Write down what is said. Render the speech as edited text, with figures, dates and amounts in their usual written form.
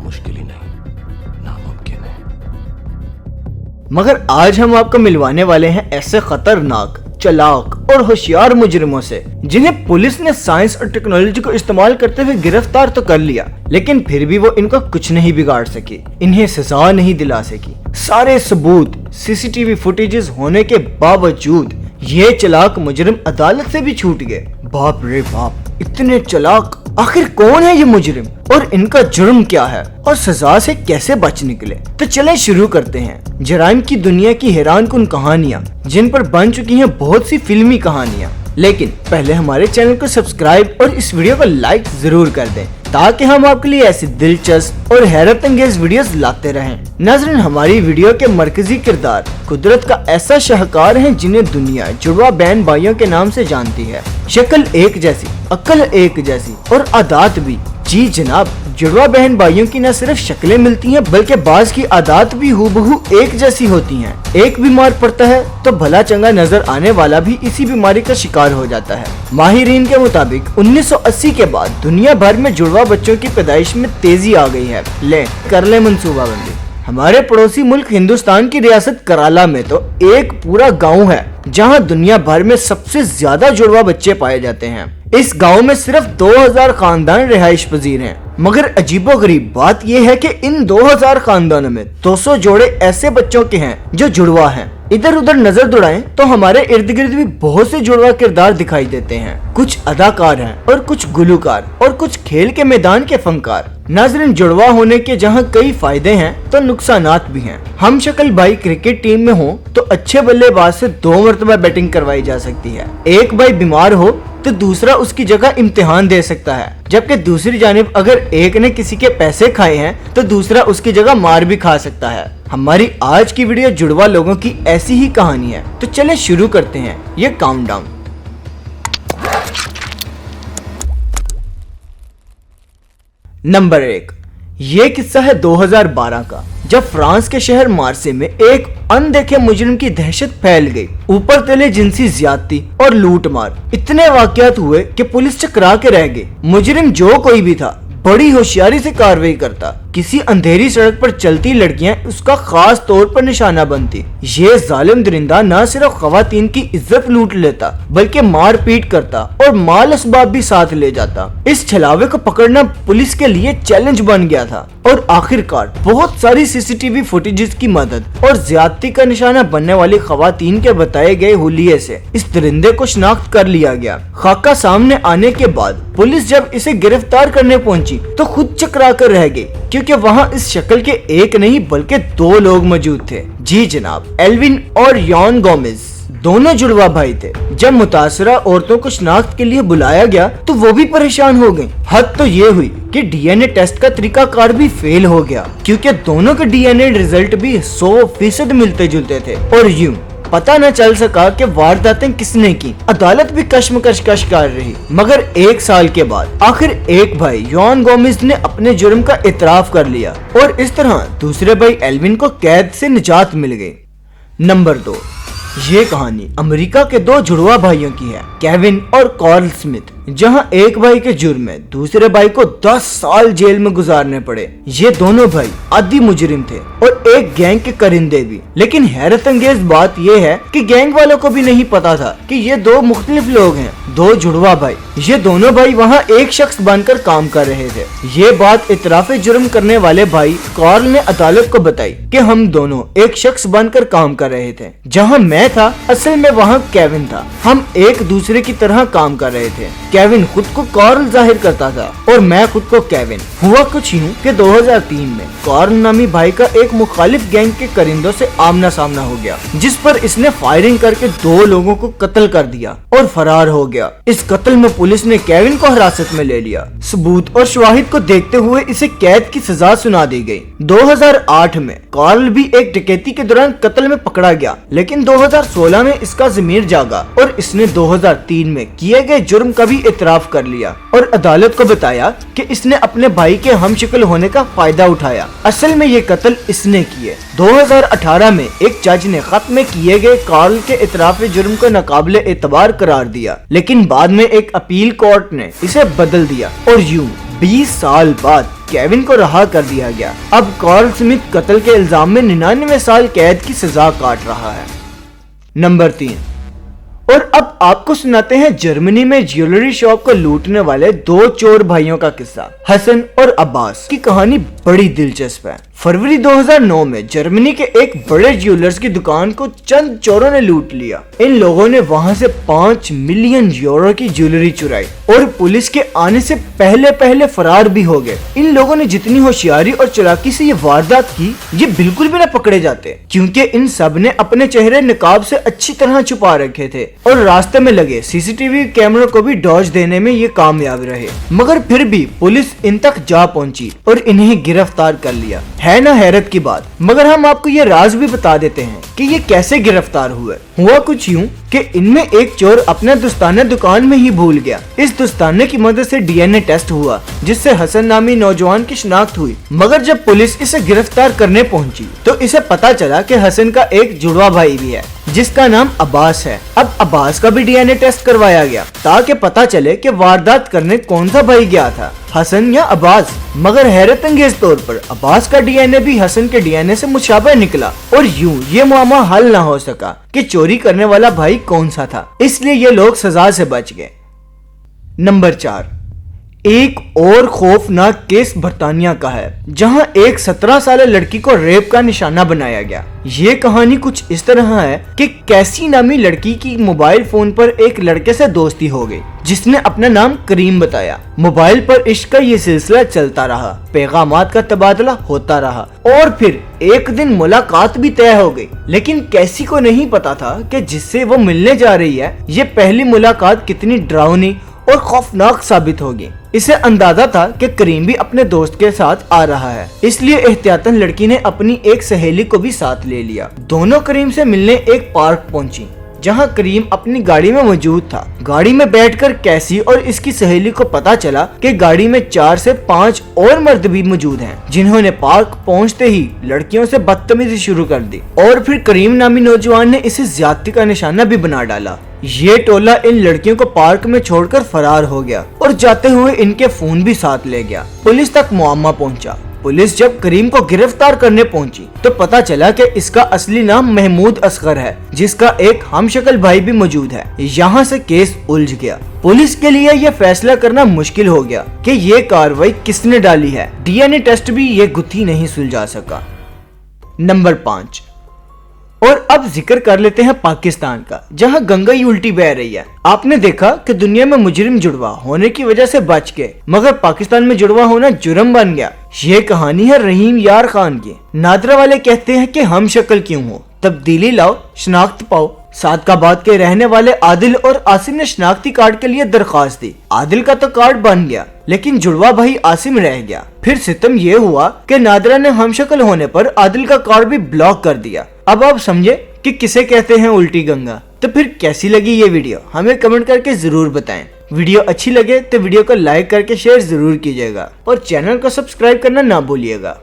मुश्किल ही नहीं, नामुमकिन है। मगर आज हम आपको मिलवाने वाले हैं ऐसे खतरनाक, चालाक और होशियार मुजरिमों से जिन्हें पुलिस ने साइंस और टेक्नोलॉजी को इस्तेमाल करते हुए गिरफ्तार तो कर लिया, लेकिन फिर भी वो इनका कुछ नहीं बिगाड़ सकी, इन्हें सजा नहीं दिला सकी। सारे सबूत सीसीटीवी फुटेजेस होने के बावजूद ये चालाक मुजरिम अदालत से भी छूट गए। बाप रे बाप, इतने चालाक! आखिर कौन है ये मुजरिम और इनका जुर्म क्या है और सजा से कैसे बच निकले? तो चलें शुरू करते हैं जराइम की दुनिया की हैरानकुन कहानियां, जिन पर बन चुकी हैं बहुत सी फिल्मी कहानियां। लेकिन पहले हमारे चैनल को सब्सक्राइब और इस वीडियो को लाइक जरूर कर दें, ताकि हम आपके लिए ऐसी दिलचस्प और हैरत अंगेज वीडियोस लाते रहें। नाज़रीन, हमारी वीडियो के मरकजी किरदार कुदरत का ऐसा शाहकार है जिन्हें दुनिया जुड़वा बहन भाइयों के नाम से जानती है। शक्ल एक जैसी, अक्ल एक जैसी और आदात भी। जी जनाब, जुड़वा बहन भाइयों की न सिर्फ शक्लें मिलती हैं, बल्कि बाज की आदात भी हूबहू एक जैसी होती हैं। एक बीमार पड़ता है तो भला चंगा नजर आने वाला भी इसी बीमारी का शिकार हो जाता है। माहिरीन के मुताबिक 1980 के बाद दुनिया भर में जुड़वा बच्चों की पैदाइश में तेजी आ गई है। कर ले मंसूबाबंदी। हमारे पड़ोसी मुल्क हिंदुस्तान की रियासत कराला में तो एक पूरा गाँव है जहाँ दुनिया भर में सबसे ज्यादा जुड़वा बच्चे पाए जाते हैं। इस गांव में सिर्फ 2000 खानदान रिहाइश पजीर हैं, मगर अजीबोगरीब बात यह है कि इन 2000 खानदानों में 200 जोड़े ऐसे बच्चों के हैं जो जुड़वा हैं। इधर उधर नजर दौड़ाएं तो हमारे इर्द गिर्द भी बहुत से जुड़वा किरदार दिखाई देते हैं। कुछ अदाकार हैं और कुछ गुलूकार और कुछ खेल के मैदान के फनकार। नाज़रीन, जुड़वा होने के जहां कई फायदे हैं तो नुकसानात भी हैं। हम शक्ल भाई क्रिकेट टीम में हो तो अच्छे बल्लेबाज से 2 मरतबा बैटिंग करवाई जा सकती है। एक भाई बीमार हो तो दूसरा उसकी जगह इम्तिहान दे सकता है, जबकि दूसरी जानिब अगर एक ने किसी के पैसे खाए हैं तो दूसरा उसकी जगह मार भी खा सकता है। हमारी आज की वीडियो जुड़वा लोगों की ऐसी ही कहानी है, तो चले शुरू करते हैं ये काउंटडाउन। नंबर 1, ये किस्सा है 2012 का, जब फ्रांस के शहर मार्से में एक अनदेखे मुजरिम की दहशत फैल गई। ऊपर तले जिनसी ज्यादती और लूट मार, इतने वाकयात हुए कि पुलिस चकरा के रह गई। मुजरिम जो कोई भी था बड़ी होशियारी से कार्रवाई करता। किसी अंधेरी सड़क पर चलती लड़कियां उसका खास तौर पर निशाना बनती। ये जालिम दरिंदा न सिर्फ खवातीन की इज्जत लूट लेता, बल्कि मार पीट करता और माल असबाब भी साथ ले जाता। इस छलावे को पकड़ना पुलिस के लिए चैलेंज बन गया था और आखिरकार बहुत सारी सीसीटीवी फुटेजेस की मदद और ज्यादती का निशाना बनने वाली खवातीन के बताए गए हुलिये से इस दरिंदे को शिनाख्त कर लिया गया। खाका सामने आने के बाद पुलिस जब इसे गिरफ्तार करने पहुंची तो खुद चकरा कर रह गई, क्योंकि वहाँ इस शक्ल के एक नहीं बल्कि 2 लोग मौजूद थे। जी जनाब, एल्विन और यॉन गोमेज दोनों जुड़वा भाई थे। जब मुतासरा औरतों को शिनाख्त के लिए बुलाया गया तो वो भी परेशान हो गईं। हद तो ये हुई कि डीएनए टेस्ट का तरीकाकार भी फेल हो गया, क्योंकि दोनों के डीएनए रिजल्ट भी 100% मिलते जुलते थे और यूं पता न चल सका कि वारदातें किसने की। अदालत भी कश्मकश कर रही, मगर 1 साल के बाद आखिर एक भाई यॉन गोमेज ने अपने जुर्म का इतराफ कर लिया और इस तरह दूसरे भाई एल्विन को कैद से निजात मिल गई। नंबर 2, ये कहानी अमेरिका के 2 जुड़वा भाइयों की है, केविन और कार्ल स्मिथ। जहां एक भाई के जुर्म में दूसरे भाई को 10 साल जेल में गुजारने पड़े। ये दोनों भाई आदि मुजरिम थे और एक गैंग के करिंदे भी। लेकिन हैरत अंगेज बात यह है कि गैंग वालों को भी नहीं पता था कि ये 2 मुख्तलिफ लोग हैं, 2 जुड़वा भाई। ये दोनों भाई वहाँ एक शख्स बनकर काम कर रहे थे। ये बात इतराफे जुर्म करने वाले भाई कार्ल ने अदालत को बताई कि हम दोनों एक शख्स बनकर काम कर रहे थे। जहाँ मैं था असल में वहाँ केविन था। हम एक दूसरे की तरह काम कर रहे थे। केविन खुद को कार्ल जाहिर करता था और मैं खुद को केविन। हुआ कुछ यूं कि 2003 में कार्ल नामी भाई का एक मुखालिफ गैंग के करिंदों से आमना सामना हो गया, जिस पर इसने फायरिंग करके 2 लोगों को कत्ल कर दिया और फरार हो गया। इस कत्ल में पुलिस ने केविन को हिरासत में ले लिया। सबूत और शवाहिद को देखते हुए इसे कैद की सजा सुना दी गई। 2008 में कार्ल भी एक डकैती के दौरान कत्ल में पकड़ा गया, लेकिन 2016 में इसका ज़मीर जागा और इसने 2003 में किए गए जुर्म का भी इतराफ कर लिया और अदालत को बताया कि इसने अपने भाई के हमशक्ल होने का फायदा उठाया। असल में ये कत्ल इसने किए। 2018 में एक जज ने खत में किए गए कार्ल के इतराफ जुर्म को नाकाबिले एतबार करार दिया, लेकिन बाद में एक अपील कोर्ट ने इसे बदल दिया और यूं 20 साल बाद केविन को रहा कर दिया गया। अब कार्ल स्मिथ कत्ल के इल्जाम में 99 साल कैद की सजा काट रहा है। नंबर 3, और अब आपको सुनाते हैं जर्मनी में ज्वेलरी शॉप को लूटने वाले 2 चोर भाइयों का किस्सा। हसन और अब्बास की कहानी बड़ी दिलचस्प है। फरवरी 2009 में जर्मनी के एक बड़े ज्वेलर्स की दुकान को चंद चोरों ने लूट लिया। इन लोगों ने वहां से 5 मिलियन यूरो की ज्वेलरी चुराई और पुलिस के आने से पहले फरार भी हो गए। इन लोगों ने जितनी होशियारी और चालाकी से ये वारदात की, ये बिल्कुल भी न पकड़े जाते, क्योंकि इन सब ने अपने चेहरे निकाब से अच्छी तरह छुपा रखे थे और रास्ते में लगे सीसीटीवी कैमरों को भी डॉज देने में ये कामयाब रहे। मगर फिर भी पुलिस इन तक जा पहुंची और इन्हें गिरफ्तार कर लिया। है ना हैरत की बात। मगर हम आपको ये राज भी बता देते हैं कि ये कैसे गिरफ्तार हुए। हुआ कुछ यूं कि इनमें एक चोर अपना दस्ताना दुकान में ही भूल गया। इस दस्ताने की मदद से डीएनए टेस्ट हुआ, जिससे हसन नामी नौजवान की शिनाख्त हुई। मगर जब पुलिस इसे गिरफ्तार करने पहुंची तो इसे पता चला कि हसन का एक जुड़वा भाई भी है, जिसका नाम अब्बास है। अब अब्बास का भी डीएनए टेस्ट करवाया गया ताकि पता चले कि वारदात करने कौन सा भाई गया था, हसन या अब्बास। मगर हैरत अंगेज तौर पर अब्बास का डीएनए भी हसन के डीएनए से मुशाबह निकला और यूं ये मामला हल न हो सका कि चोरी करने वाला भाई कौन सा था। इसलिए ये लोग सजा से बच गए। नंबर 4, एक और खौफनाक केस बर्तानिया का है, जहां एक 17 साल लड़की को रेप का निशाना बनाया गया। ये कहानी कुछ इस तरह है कि कैसी नामी लड़की की मोबाइल फोन पर एक लड़के से दोस्ती हो गई, जिसने अपना नाम करीम बताया। मोबाइल पर इश्क का ये सिलसिला चलता रहा, पैगामात का तबादला होता रहा और फिर एक दिन मुलाकात भी तय हो गई। लेकिन कैसी को नहीं पता था कि जिससे वो मिलने जा रही है, ये पहली मुलाकात कितनी डरावनी और खौफनाक साबित होगी। इसे अंदाजा था कि करीम भी अपने दोस्त के साथ आ रहा है, इसलिए एहतियातन लड़की ने अपनी एक सहेली को भी साथ ले लिया। दोनों करीम से मिलने एक पार्क पहुंची, जहां करीम अपनी गाड़ी में मौजूद था। गाड़ी में बैठकर कैसी और इसकी सहेली को पता चला कि गाड़ी में 4 से 5 और मर्द भी मौजूद हैं, जिन्होंने पार्क पहुंचते ही लड़कियों से बदतमीजी शुरू कर दी और फिर करीम नामी नौजवान ने इसे ज्यादती का निशाना भी बना डाला। ये टोला इन लड़कियों को पार्क में छोड़कर फरार हो गया और जाते हुए इनके फोन भी साथ ले गया। पुलिस तक मुआम्मा पहुंचा। पुलिस जब करीम को गिरफ्तार करने पहुंची तो पता चला कि इसका असली नाम महमूद असगर है, जिसका एक हमशक्ल भाई भी मौजूद है। यहाँ से केस उलझ गया। पुलिस के लिए यह फैसला करना मुश्किल हो गया कि ये कार्रवाई किसने डाली है। डीएनए टेस्ट भी ये गुत्थी नहीं सुलझा सका। नंबर 5, और अब जिक्र कर लेते हैं पाकिस्तान का, जहां गंगा ही उल्टी बह रही है। आपने देखा कि दुनिया में मुजरिम जुड़वा होने की वजह से बच गए, मगर पाकिस्तान में जुड़वा होना जुर्म बन गया। ये कहानी है रहीम यार खान की। नादरा वाले कहते हैं कि हम शक्ल क्यों हो, तब्दीली लाओ, शनाख्त पाओ। सादकाबाद के रहने वाले आदिल और आसिम ने शनाख्ती कार्ड के लिए दरखास्त दी। आदिल का तो कार्ड बन गया, लेकिन जुड़वा भाई आसिम रह गया। फिर सितम ये हुआ कि नादरा ने हमशक्ल होने पर आदिल का कार्ड भी ब्लॉक कर दिया। अब आप समझे कि किसे कहते हैं उल्टी गंगा। तो फिर कैसी लगी ये वीडियो, हमें कमेंट करके जरूर बताएं। वीडियो अच्छी लगे तो वीडियो को लाइक करके शेयर जरूर कीजिएगा और चैनल को सब्सक्राइब करना ना भूलिएगा।